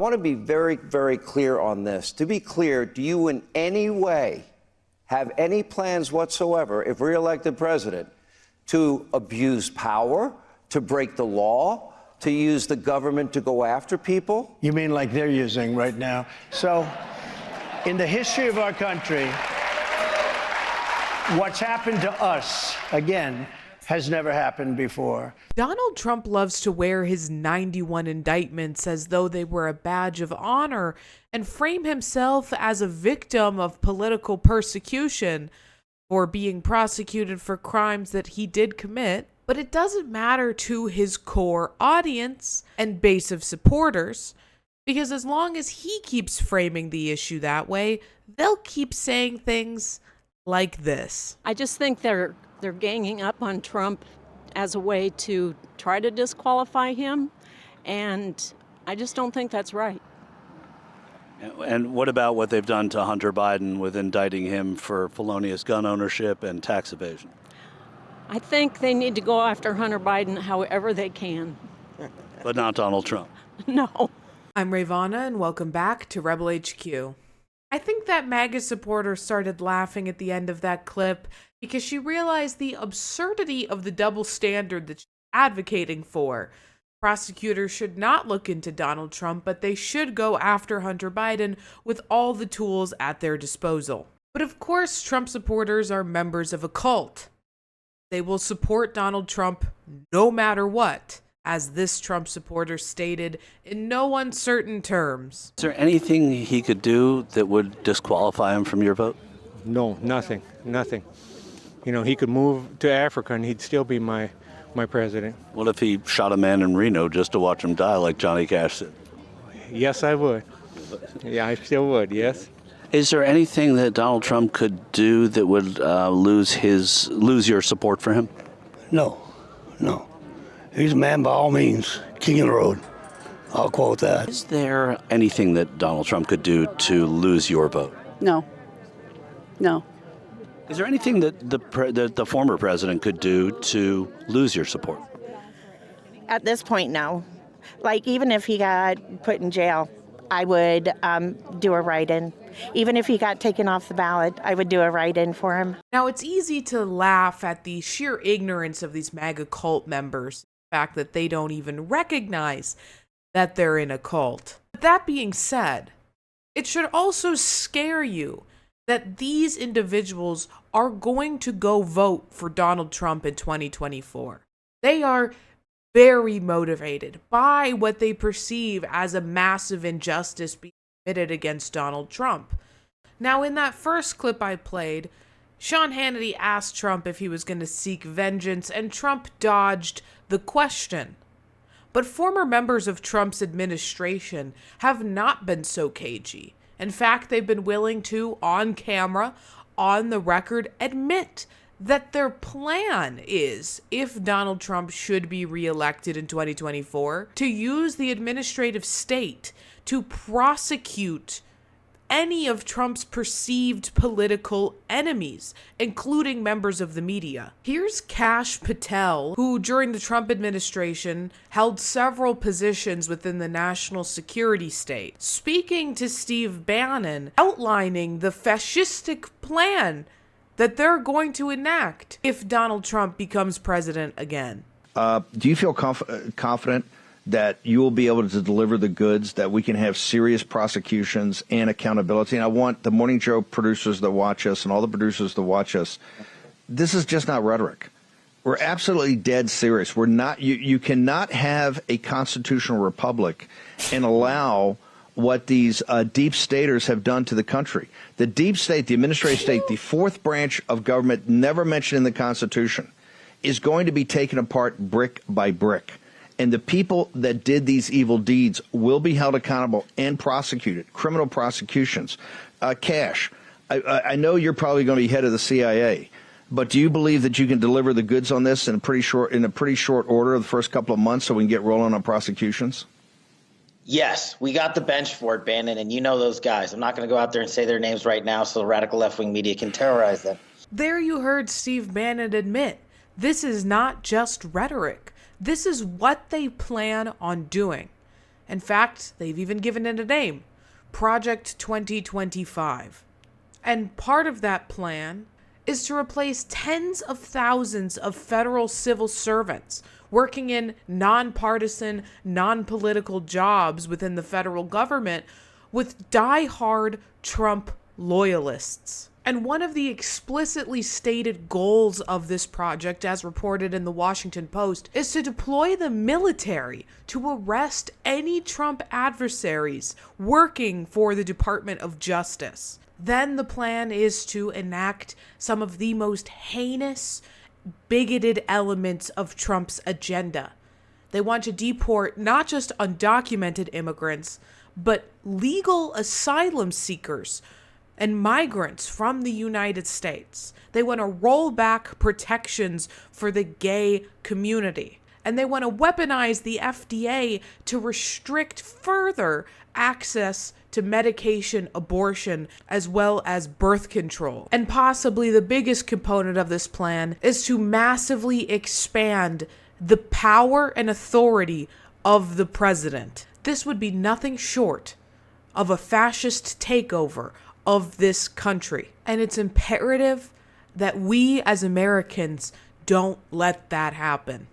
want to be very, very clear on this. To be clear, do you in any way have any plans whatsoever, if reelected president, to abuse power, to break the law, to use the government to go after people? You mean like they're using right now? So, in the history of our country, what's happened to us, again, has never happened before. Donald Trump loves to wear his 91 indictments as though they were a badge of honor and frame himself as a victim of political persecution for being prosecuted for crimes that he did commit. But it doesn't matter to his core audience and base of supporters, because as long as he keeps framing the issue that way, they'll keep saying things like this. I just think they're ganging up on Trump as a way to try to disqualify him, and I just don't think that's right. And what about what they've done to Hunter Biden with indicting him for felonious gun ownership and tax evasion? I think they need to go after Hunter Biden however they can. But not Donald Trump. No. I'm Rayy Vana, and welcome back to Rebel HQ. I think that MAGA supporter started laughing at the end of that clip because she realized the absurdity of the double standard that she's advocating for. Prosecutors should not look into Donald Trump, but they should go after Hunter Biden with all the tools at their disposal. But of course, Trump supporters are members of a cult. They will support Donald Trump no matter what, as this Trump supporter stated in no uncertain terms. Is there anything he could do that would disqualify him from your vote? No, nothing. You know, he could move to Africa and he'd still be my president. What if he shot a man in Reno just to watch him die like Johnny Cash did? Yes, I would. Yeah, I still would, yes. Is there anything that Donald Trump could do that would lose your support for him? No. He's a man by all means, king of the road. I'll quote that. Is there anything that Donald Trump could do to lose your vote? No. Is there anything that the former president could do to lose your support? At this point, no. Like, even if he got put in jail, I would do a write-in. Even if he got taken off the ballot, I would do a write-in for him. Now, it's easy to laugh at the sheer ignorance of these MAGA cult members, the fact that they don't even recognize that they're in a cult. But that being said, it should also scare you that these individuals are going to go vote for Donald Trump in 2024. They are very motivated by what they perceive as a massive injustice being committed against Donald Trump. Now, in that first clip I played, Sean Hannity asked Trump if he was going to seek vengeance, and Trump dodged the question. But former members of Trump's administration have not been so cagey. In fact, they've been willing to, on camera, on the record, admit that their plan is, if Donald Trump should be reelected in 2024, to use the administrative state to prosecute any of Trump's perceived political enemies, including members of the media. Here's Kash Patel, who during the Trump administration held several positions within the national security state, speaking to Steve Bannon, outlining the fascistic plan that they're going to enact if Donald Trump becomes president again. Do you feel confident that you will be able to deliver the goods, that we can have serious prosecutions and accountability? And I want the Morning Joe producers that watch us and all the producers that watch us, this is just not rhetoric. We're absolutely dead serious. We're not. You cannot have a constitutional republic and allow what these deep staters have done to the country. The deep state, the administrative state, the fourth branch of government never mentioned in the Constitution, is going to be taken apart brick by brick. And the people that did these evil deeds will be held accountable and prosecuted, criminal prosecutions. Kash, I know you're probably going to be head of the CIA, but do you believe that you can deliver the goods on this in a pretty short order of the first couple of months so we can get rolling on prosecutions? Yes, we got the bench for it, Bannon, and you know those guys. I'm not going to go out there and say their names right now so the radical left-wing media can terrorize them. There you heard Steve Bannon admit, this is not just rhetoric. This is what they plan on doing. In fact, they've even given it a name, Project 2025. And part of that plan is to replace tens of thousands of federal civil servants working in nonpartisan, non-political jobs within the federal government with die-hard Trump loyalists. And one of the explicitly stated goals of this project, as reported in the Washington Post, is to deploy the military to arrest any Trump adversaries working for the Department of Justice. Then the plan is to enact some of the most heinous, bigoted elements of Trump's agenda. They want to deport not just undocumented immigrants, but legal asylum seekers and migrants from the United States. They want to roll back protections for the gay community. And they want to weaponize the FDA to restrict further access to medication, abortion, as well as birth control. And possibly the biggest component of this plan is to massively expand the power and authority of the president. This would be nothing short of a fascist takeover of this country. And it's imperative that we as Americans don't let that happen.